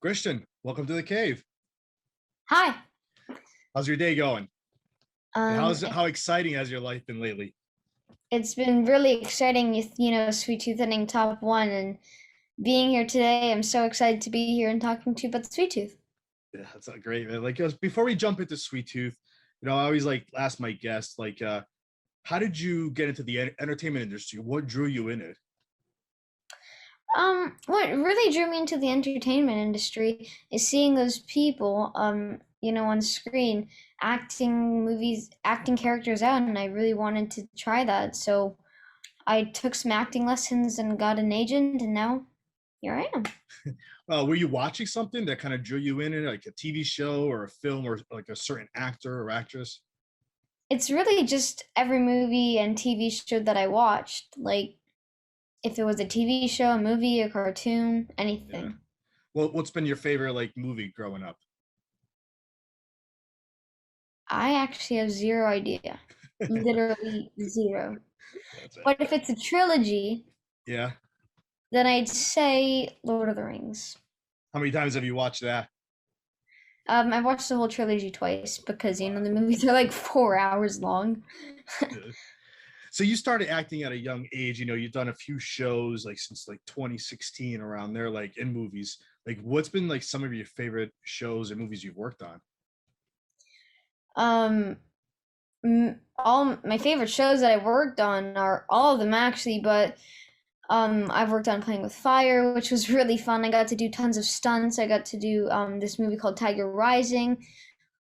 Christian, welcome to the cave. Hi. How's your day going? And Um, how exciting has your life been lately? it's been really exciting, Sweet Tooth hitting top one and being here today. I'm so excited to be here and talking to you about the Sweet Tooth. Yeah, that's great, man. Before we jump into Sweet Tooth, I always ask my guests how did you get into the entertainment industry? What drew you in it? What really drew me into the entertainment industry is seeing those people, on screen acting characters out, and I really wanted to try that. So I took some acting lessons and got an agent, and now here I am. Were you watching something that kind of drew you in it, like a TV show or a film or like a certain actor or actress? It's really just every movie and TV show that I watched. Like, if it was a TV show, a movie, a cartoon, Yeah. anything. Well, what's been your favorite movie growing up? I actually have zero idea. Literally zero. That's it. But if it's a trilogy, Yeah. then I'd say Lord of the Rings. How many times have you watched that? I've watched the whole trilogy twice because Wow. the movies are like 4 hours long. So you started acting at a young age. You've done a few shows since 2016 around there, in movies. What's been some of your favorite shows or movies you've worked on? Um, all my favorite shows that I've worked on are all of them actually, but I've worked on Playing with Fire, which was really fun. I got to do tons of stunts. I got to do this movie called Tiger Rising,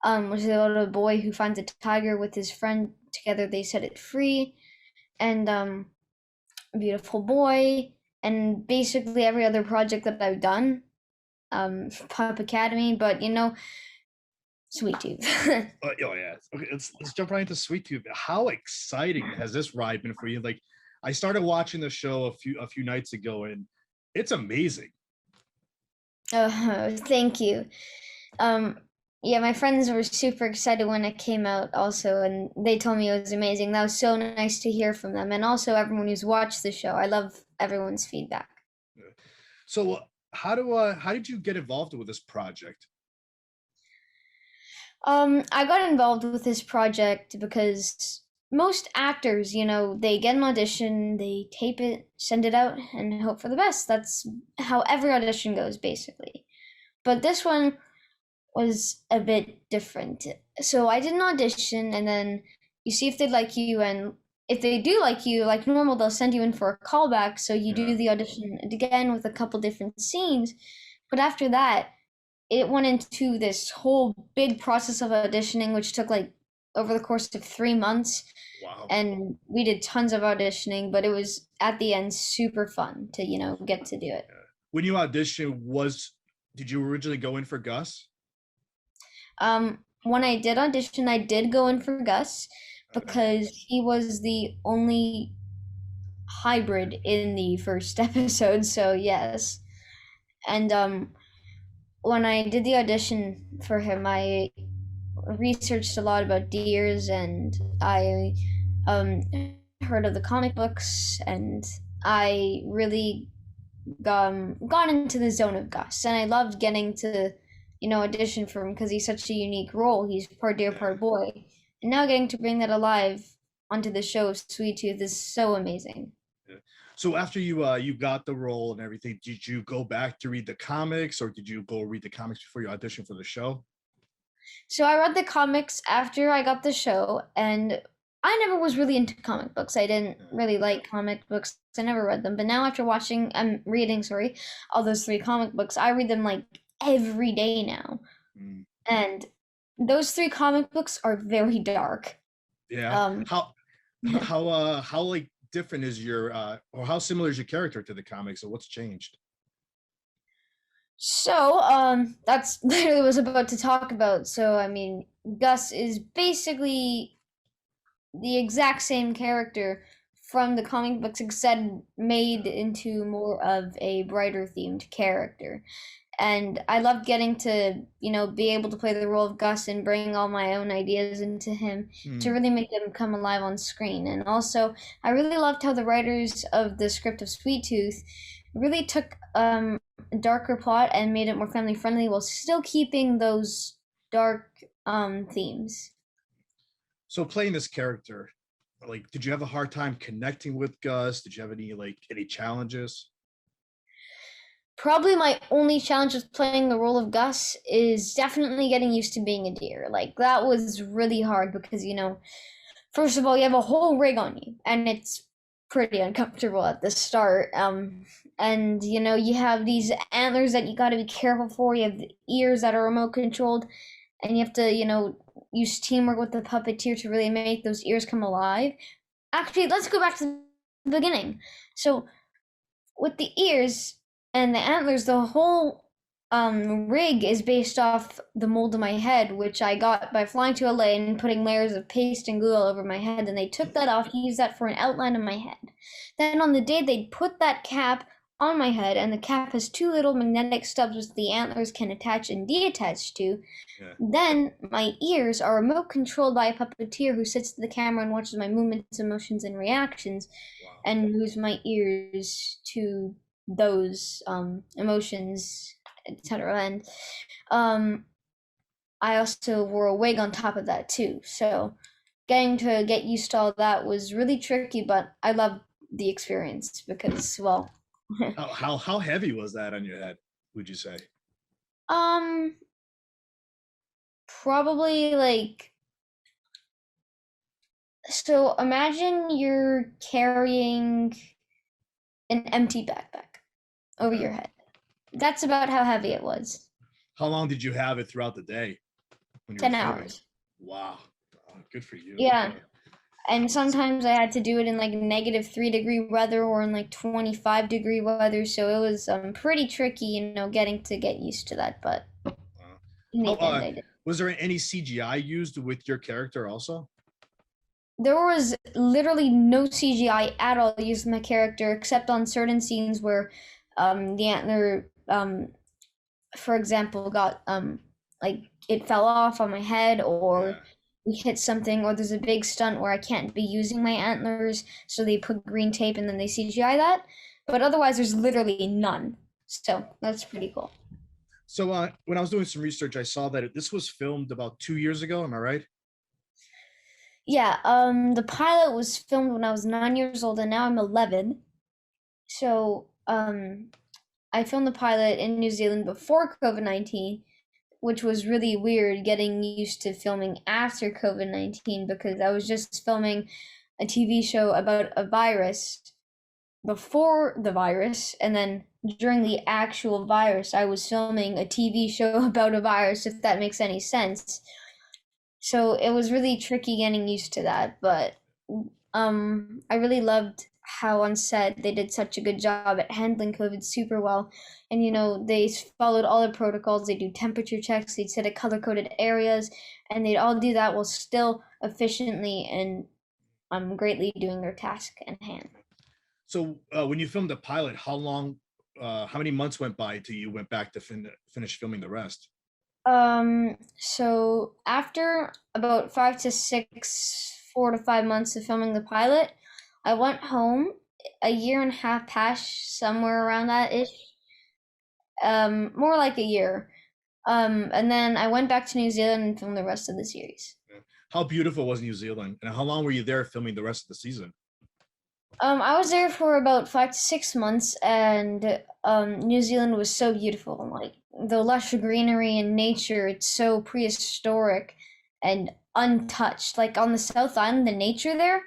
which is about a boy who finds a tiger with his friend. Together they set it free, and Beautiful Boy, and basically every other project that I've done. Pop Academy, but Sweet Tooth. Oh yeah. Okay, let's jump right into Sweet Tooth. How exciting has this ride been for you? I started watching the show a few nights ago, and it's amazing. Oh, thank you. Um, yeah, my friends were super excited when it came out also, and they told me it was amazing. That was so nice to hear from them, and also everyone who's watched the show. I love everyone's feedback. So how did you get involved with this project? I got involved with this project because most actors, they get an audition, they tape it, send it out, and hope for the best. That's how every audition goes, basically. But this one was a bit different. So I did an audition, and then you see if they like you, and if they do like you, like normal, they'll send you in for a callback. So you Yeah. do the audition again with a couple different scenes. But after that, it went into this whole big process of auditioning, which took over the course of 3 months. Wow. And we did tons of auditioning, but it was at the end super fun to, get to do it. When you auditioned, did you originally go in for Gus? When I did audition, I did go in for Gus because he was the only hybrid in the first episode, so yes. And when I did the audition for him, I researched a lot about deers, and I um, heard of the comic books, and I really got into the zone of Gus, and I loved getting to audition for him because he's such a unique role. He's part deer, part boy, and now getting to bring that alive onto the show of Sweet Tooth is so amazing. Yeah. So after you got the role and everything, did you go back to read the comics, or did you go read the comics before you auditioned for the show? So I read the comics after I got the show, and I never was really into comic books. I didn't really like comic books. I never read them. But now after reading, sorry, all those three comic books, I read them every day now. Mm. And those three comic books are very dark. Yeah. How different is your or how similar is your character to the comics, or what's changed? So, that's literally what I was about to talk about. So, I mean, Gus is basically the exact same character from the comic books, except made into more of a brighter themed character. And I loved getting to, be able to play the role of Gus and bring all my own ideas into him to really make him come alive on screen. And also, I really loved how the writers of the script of Sweet Tooth really took a darker plot and made it more family friendly while still keeping those dark themes. So playing this character, like, did you have a hard time connecting with Gus? Did you have any challenges? Probably my only challenge with playing the role of Gus is definitely getting used to being a deer. Like that was really hard because first of all, you have a whole rig on you, and it's pretty uncomfortable at the start. And you have these antlers that you got to be careful for. You have the ears that are remote controlled, and you have to use teamwork with the puppeteer to really make those ears come alive. Actually, let's go back to the beginning. So with the ears and the antlers, the whole rig is based off the mold of my head, which I got by flying to LA and putting layers of paste and glue all over my head. And they took that off, used that for an outline of my head. Then on the day they'd put that cap on my head, and the cap has two little magnetic stubs which the antlers can attach and detach to. Yeah. Then my ears are remote controlled by a puppeteer who sits at the camera and watches my movements, emotions, and reactions, wow, and moves my ears to those emotions, etc. And I also wore a wig on top of that too. So getting to get used to all that was really tricky, but I loved the experience because, well, how heavy was that on your head, would you say? Probably like, so imagine you're carrying an empty backpack over your head. That's about how heavy it was. How long did you have it throughout the day? 10 hours. Wow. Oh, good for you. Yeah. And sometimes I had to do it in like -3-degree weather or in like 25-degree weather. So it was pretty tricky, getting to get used to that. But in the end, I did. Was there any CGI used with your character also? There was literally no CGI at all used in my character, except on certain scenes where the antler, for example, got like it fell off on my head, or we hit something, or there's a big stunt where I can't be using my antlers, so they put green tape and then they CGI that. But otherwise, there's literally none. So that's pretty cool. So when I was doing some research, I saw that this was filmed about 2 years ago. Am I right? Yeah. The pilot was filmed when I was 9 years old, and now I'm 11. So I filmed the pilot in New Zealand before COVID-19, which was really weird getting used to filming after COVID-19 because I was just filming a TV show about a virus before the virus, and then during the actual virus, I was filming a TV show about a virus, if that makes any sense. So it was really tricky getting used to that, but I really loved how on set they did such a good job at handling COVID super well. And they followed all the protocols. They do temperature checks, they'd set color coded areas, and they'd all do that while still efficiently and greatly doing their task at hand. So when you filmed the pilot, how many months went by till you went back to finish filming the rest? So after about 4 to 5 months of filming the pilot, I went home. A year and a half passed, somewhere around that ish. More like a year. And then I went back to New Zealand and filmed the rest of the series. How beautiful was New Zealand, and how long were you there filming the rest of the season? I was there for about 5 to 6 months, and New Zealand was so beautiful. Like the lush greenery and nature, it's so prehistoric and untouched. Like on the South Island, the nature there,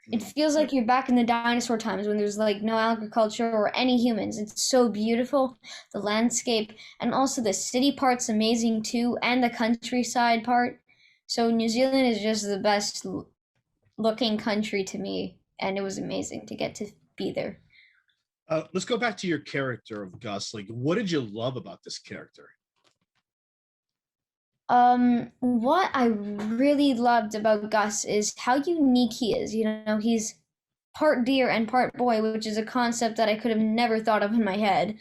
it feels like you're back in the dinosaur times when there's like no agriculture or any humans. It's so beautiful, the landscape, and also the city part's amazing too, and the countryside part. So New Zealand is just the best looking country to me, and it was amazing to get to be there. Let's go back to your character of Gus. Like, what did you love about this character? What I really loved about Gus is how unique he is. He's part deer and part boy, which is a concept that I could have never thought of in my head.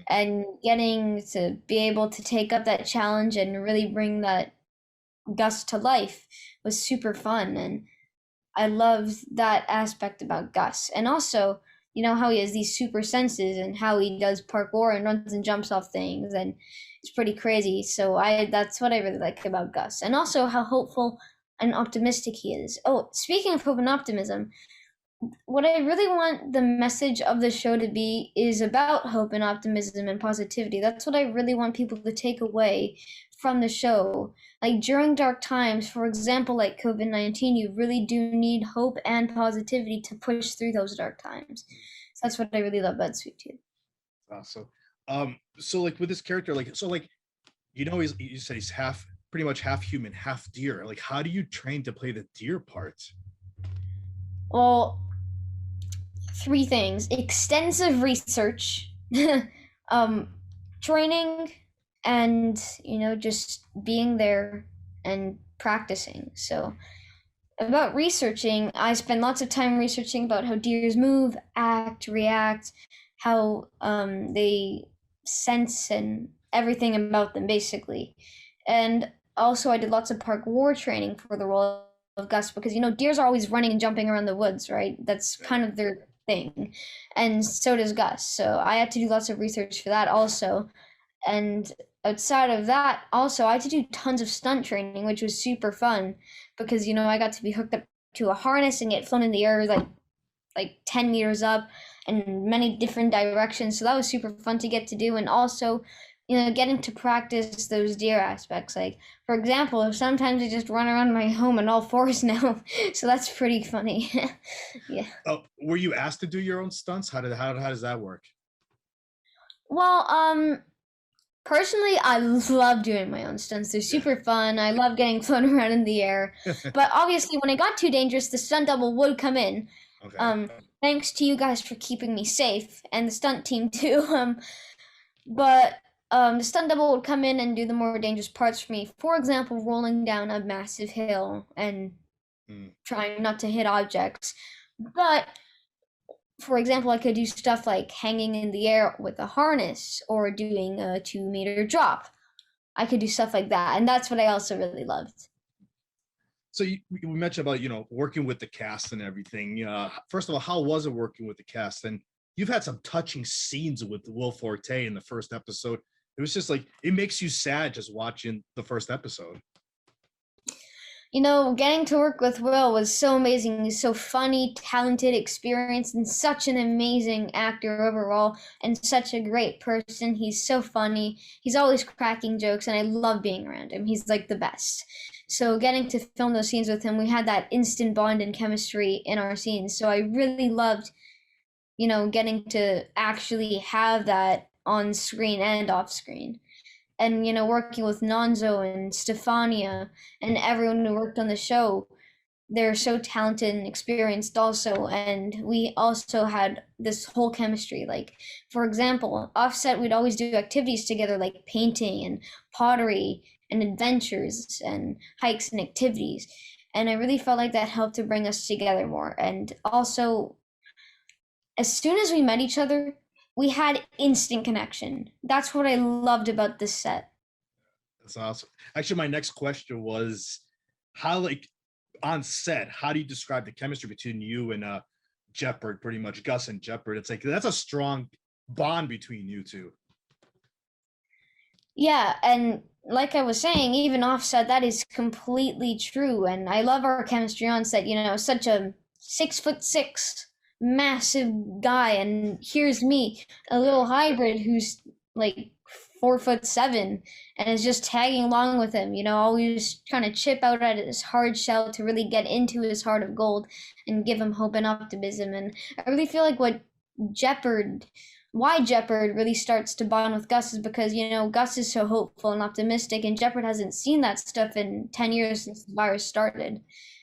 And getting to be able to take up that challenge and really bring that Gus to life was super fun. And I loved that aspect about Gus. And also, you know how he has these super senses and how he does parkour and runs and jumps off things, and it's pretty crazy. So I that's what I really like about Gus, and also how hopeful and optimistic he is. Oh, speaking of hope and optimism, what I really want the message of the show to be is about hope and optimism and positivity. That's what I really want people to take away from the show. Like during dark times, for example, like COVID-19, you really do need hope and positivity to push through those dark times. So that's what I really love about Sweet Tooth. So, so like with this character, like so like you said he's half pretty much half human, half deer. Like, how do you train to play the deer part? Well, three things: extensive research, um, training, and just being there and practicing. So about researching, I spend lots of time researching about how deers move, act, react, how they sense, and everything about them basically. And also I did lots of parkour training for the role of Gus, because deers are always running and jumping around the woods, right? That's kind of their thing. And so does Gus. So I had to do lots of research for that also. And outside of that, also I had to do tons of stunt training, which was super fun because I got to be hooked up to a harness and get flown in the air like 10 meters up in many different directions. So that was super fun to get to do. And also, getting to practice those deer aspects. Like, for example, sometimes I just run around my home on all fours now. So that's pretty funny. Yeah. Oh, were you asked to do your own stunts? How does that work? Well, personally, I love doing my own stunts. They're super fun. I love getting flown around in the air. But obviously, when it got too dangerous, the stunt double would come in. Okay. Thanks to you guys for keeping me safe, and the stunt team too. But the stunt double would come in and do the more dangerous parts for me. For example, rolling down a massive hill and trying not to hit objects. But for example, I could do stuff like hanging in the air with a harness or doing a 2 meter drop. I could do stuff like that, and that's what I also really loved. So you mentioned about working with the cast and everything. First of all, how was it working with the cast? And you've had some touching scenes with Will Forte in the first episode. It was just like it makes you sad just watching the first episode. Getting to work with Will was so amazing. He's so funny, talented, experienced, and such an amazing actor overall, and such a great person. He's so funny. He's always cracking jokes, and I love being around him. He's like the best. So getting to film those scenes with him, we had that instant bond and chemistry in our scenes. So I really loved, getting to actually have that on screen and off screen. And working with Nonzo and Stefania and everyone who worked on the show, they're so talented and experienced also. And we also had this whole chemistry. Like, for example, offset, we'd always do activities together like painting and pottery and adventures and hikes and activities. And I really felt like that helped to bring us together more. And also, as soon as we met each other, we had instant connection. That's what I loved about this set. That's awesome. Actually, my next question was how, like, on set, how do you describe the chemistry between you and Jeopard, pretty much Gus and Jeopard? It's like that's a strong bond between you two. Yeah, and like I was saying, even offset, that is completely true. And I love our chemistry on set. Such a 6'6" massive guy, and here's me, a little hybrid who's like 4'7" and is just tagging along with him, always trying to chip out at his hard shell to really get into his heart of gold and give him hope and optimism. And I really feel like why Jeopard really starts to bond with Gus is because, Gus is so hopeful and optimistic, and Jeopard hasn't seen that stuff in 10 years since the virus started.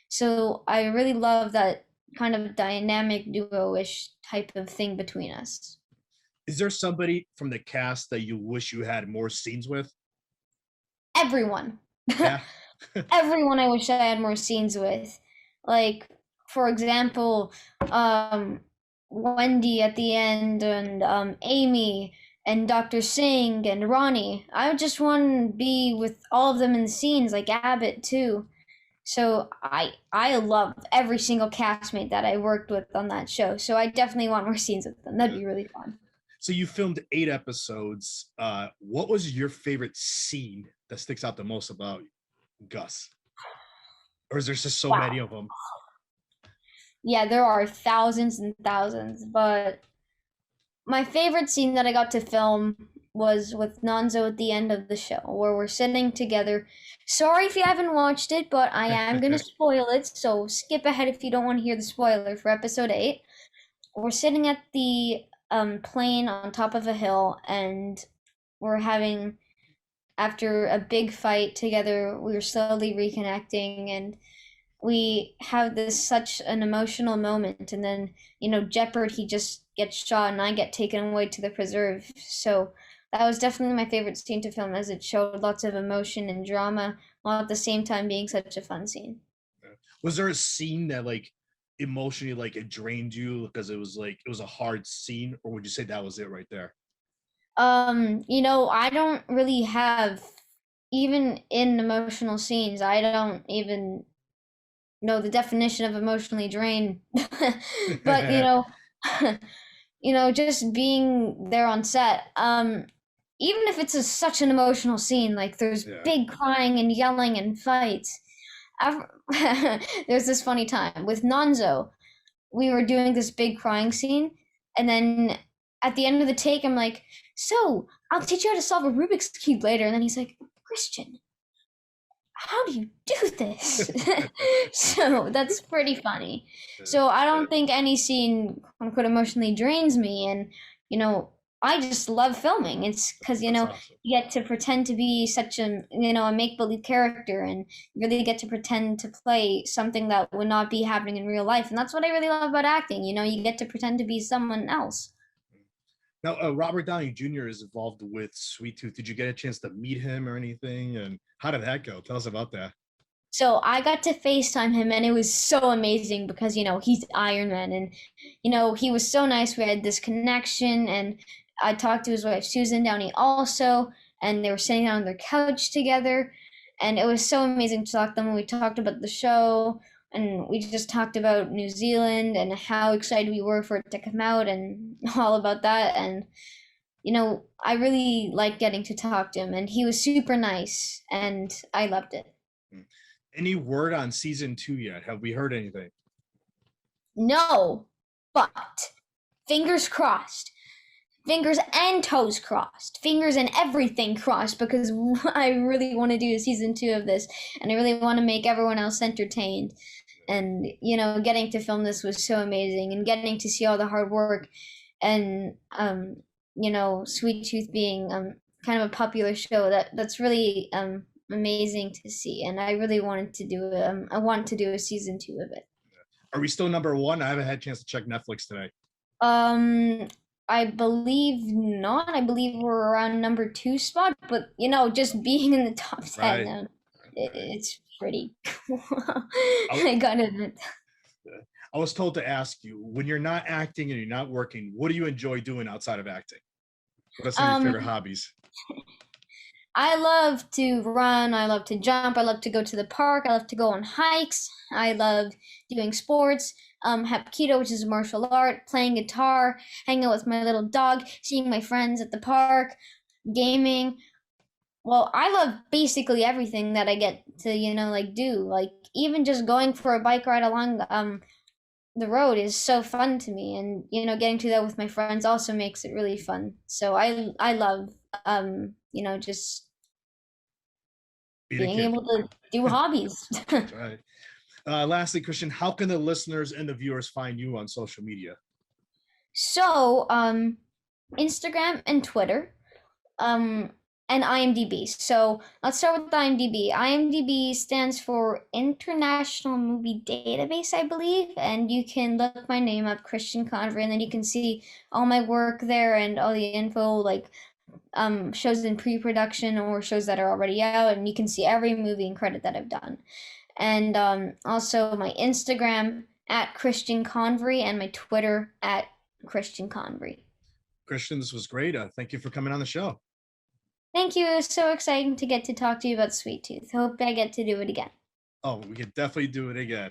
So I really love that kind of dynamic duo-ish type of thing between us. Is there somebody from the cast that you wish you had more scenes with? Everyone. Yeah. Everyone I wish I had more scenes with. Like, for example, Wendy at the end, and Amy and Dr. Singh and Ronnie. I just want to be with all of them in the scenes, like Abbott too. So I love every single castmate that I worked with on that show. So I definitely want more scenes with them. That'd be really fun. So you filmed 8 episodes. What was your favorite scene that sticks out the most about Gus? Or is there just so Wow. many of them? Yeah, there are thousands and thousands, but my favorite scene that I got to film was with Nonzo at the end of the show, where we're sitting together. Sorry if you haven't watched it, but I am gonna spoil it, so skip ahead if you don't want to hear the spoiler for episode 8. We're sitting at the plane on top of a hill, and we're having, after a big fight together, we were slowly reconnecting, and we have this such an emotional moment. And then, Jeopard, he just gets shot and I get taken away to the preserve. So that was definitely my favorite scene to film, as it showed lots of emotion and drama while at the same time being such a fun scene. Was there a scene that like emotionally like it drained you because it was a hard scene, or would you say that was it right there? I don't really have, even in emotional scenes, I don't even know the definition of emotionally drained. But just being there on set, even if it's such an emotional scene, like there's Yeah. big crying and yelling and fights. There's this funny time with Nonzo. We were doing this big crying scene, and then at the end of the take, I'm like, "So I'll teach you how to solve a Rubik's cube later." And then he's like, "Christian, how do you do this?" So that's pretty funny. So I don't think any scene, quote unquote, emotionally drains me. And, I just love filming. It's because, That's awesome. you get to pretend to be such a make believe character, and really get to pretend to play something that would not be happening in real life. And that's what I really love about acting. You get to pretend to be someone else. Now, Robert Downey Jr. is involved with Sweet Tooth. Did you get a chance to meet him or anything? And how did that go? Tell us about that. So I got to FaceTime him, and it was so amazing because, he's Iron Man, and, he was so nice. We had this connection, and I talked to his wife, Susan Downey, also, and they were sitting on their couch together, and it was so amazing to talk to them. We talked about the show, and we just talked about New Zealand and how excited we were for it to come out and all about that. And, I really liked getting to talk to him, and he was super nice, and I loved it. Any word on season 2 yet? Have we heard anything? No, but fingers crossed. Fingers and toes crossed. Fingers and everything crossed, because I really want to do a season 2 of this, and I really want to make everyone else entertained. And, getting to film this was so amazing, and getting to see all the hard work, and, Sweet Tooth being kind of a popular show, that's really amazing to see. And I really wanted to do I want to do a season 2 of it. Are we still number one? I haven't had a chance to check Netflix today. Um, I believe not. I believe we're around number 2 spot, but just being in the top 10, Right. it's pretty cool. I, I gotta admit. I was told to ask you, when you're not acting and you're not working, what do you enjoy doing outside of acting? What are some of your Um, favorite hobbies? I love to run. I love to jump. I love to go to the park. I love to go on hikes. I love doing sports. Hapkido, which is a martial art, playing guitar, hanging out with my little dog, seeing my friends at the park, gaming. Well, I love basically everything that I get to, do. Like, even just going for a bike ride along the road is so fun to me, and getting to that with my friends also makes it really fun. So I love just Being a being kid. able to do hobbies. That's right. Lastly, Christian, how can the listeners and the viewers find you on social media? So, Instagram and Twitter, um, and IMDb. So let's start with IMDb. IMDb stands for International Movie Database, I believe, and you can look my name up, Christian Convery, and then you can see all my work there and all the info, like shows in pre-production or shows that are already out, and you can see every movie and credit that I've done. And also my Instagram at Christian Convery, and my Twitter at Christian Convery. Christian, this was great. Thank you for coming on the show. Thank you. It was so exciting to get to talk to you about Sweet Tooth. Hope I get to do it again. Oh, we could definitely do it again.